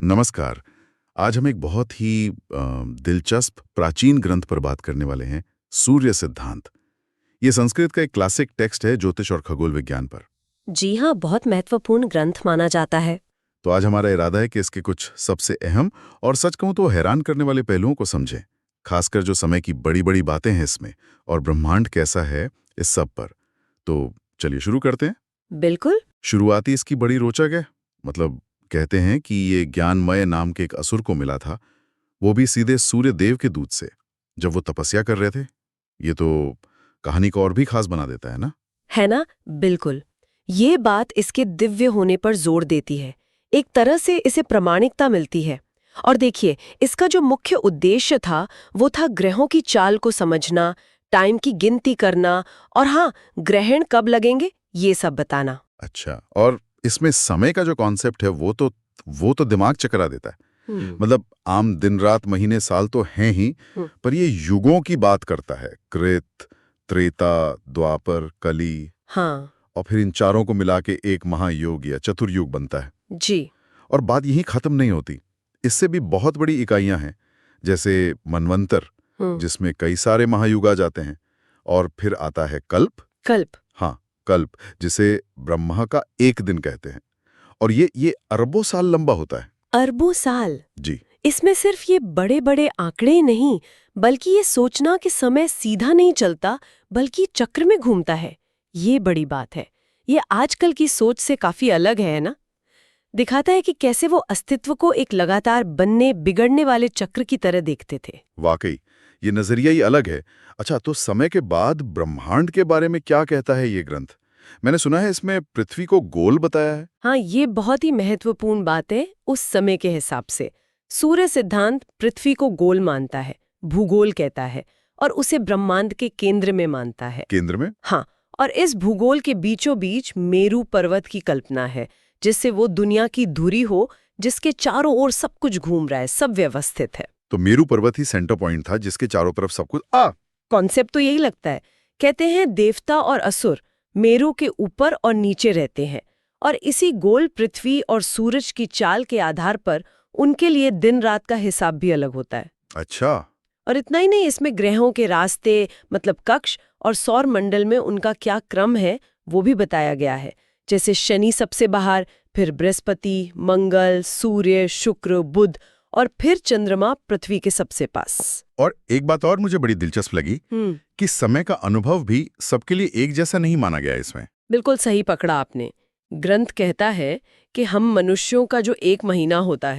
नमस्कार। आज हम एक बहुत ही दिलचस्प प्राचीन ग्रंथ पर बात करने वाले हैं, सूर्य सिद्धांत। ये संस्कृत का एक क्लासिक टेक्स्ट है ज्योतिष और खगोल विज्ञान पर। जी हाँ, बहुत महत्वपूर्ण ग्रंथ माना जाता है। तो आज हमारा इरादा है कि इसके कुछ सबसे अहम और सच कहूं तो हैरान करने वाले पहलुओं को समझें, खासकर जो समय की बड़ी-बड़ी बातें हैं इसमें और ब्रह्मांड कैसा है इस सब पर। तो चलिए शुरू करते हैं। बिल्कुल। शुरुआती इसकी बड़ी रोचक है। मतलब कहते हैं कि ये ज्ञानमय नाम के एक असुर को मिला था, वो भी सीधे सूर्य देव के दूत से, जब वो तपस्या कर रहे थे। ये तो कहानी को और भी खास बना देता है ना। है ना? बिल्कुल। ये बात इसके दिव्य होने पर जोर देती है। एक तरह से इसे प्रामाणिकता मिलती है। और देखिए, इसका जो मुख्य उद्देश्य था, वो था ग्रहों की चाल को समझना, टाइम की गिनती करना और हाँ, ग्रहण कब लगेंगे, ये सब बताना। अच्छा, और इसमें समय का जो कॉन्सेप्ट है वो तो दिमाग चकरा देता है। मतलब आम दिन रात महीने साल तो हैं ही, हम्म। पर ये युगों की बात करता है। कृत, त्रेता, द्वापर, कली, हाँ। और फिर इन चारों को मिला के एक महायुग या चतुर्युग बनता है। जी। और बात यहीं खत्म नहीं होती। इससे भी बहुत बड़ी इकाइयां हैं, जैसे मनवंतर, जिसमें कई सारे महायुग आ जाते हैं। और फिर आता है कल्प। कल्प। हाँ, कल्प, जिसे ब्रह्मा का एक दिन कहते हैं। और ये अरबों साल लंबा होता है। अरबों साल। जी। इसमें सिर्फ ये बड़े बड़े आंकड़े नहीं, बल्कि ये सोचना कि समय सीधा नहीं चलता बल्कि चक्र में घूमता है, ये बड़ी बात है। ये आजकल की सोच से काफी अलग है ना। दिखाता है कि कैसे वो अस्तित्व को एक लगातार बनने बिगड़ने वाले चक्र की तरह देखते थे। वाकई, ये नजरिया ही अलग है। अच्छा, तो समय के बाद ब्रह्मांड के बारे में क्या कहता है ये ग्रंथ? मैंने सुना है इसमें पृथ्वी को गोल बताया है। हाँ, ये बहुत ही महत्वपूर्ण बात है उस समय के हिसाब से। सूर्य सिद्धांत पृथ्वी को गोल मानता है, भूगोल कहता है, और उसे ब्रह्मांड के केंद्र में मानता है। केंद्र में? हाँ, और इस भूगोल के बीचों बीच मेरू पर्वत की कल्पना है, जिससे वो दुनिया की धुरी हो, जिसके चारों ओर सब कुछ घूम रहा है, सब व्यवस्थित है। तो मेरू पर्वत ही सेंटर पॉइंट था, जिसके चारों तरफ सब कुछ कॉन्सेप्ट तो यही लगता है। कहते हैं देवता और असुर मेरू के ऊपर और नीचे रहते हैं, और इसी गोल पृथ्वी और सूरज की चाल के आधार पर उनके लिए दिन रात का हिसाब भी अलग होता है। अच्छा। और इतना ही नहीं, इसमें ग्रहों के रास्ते, मतलब कक्ष, और सौर मंडल में उनका क्या क्रम है वो भी बताया गया है। जैसे शनि सबसे बाहर, फिर बृहस्पति, मंगल, सूर्य, शुक्र, बुध, और फिर चंद्रमा पृथ्वी के सबसे पास। और एक बात और मुझे बड़ी दिलचस्प लगी कि समय का अनुभव भी सबके लिए एक जैसा नहीं माना गया इसमें। बिल्कुल सही पकड़ा आपने। ग्रंथ कहता है कि हम मनुष्यों का जो एक महीना होता है,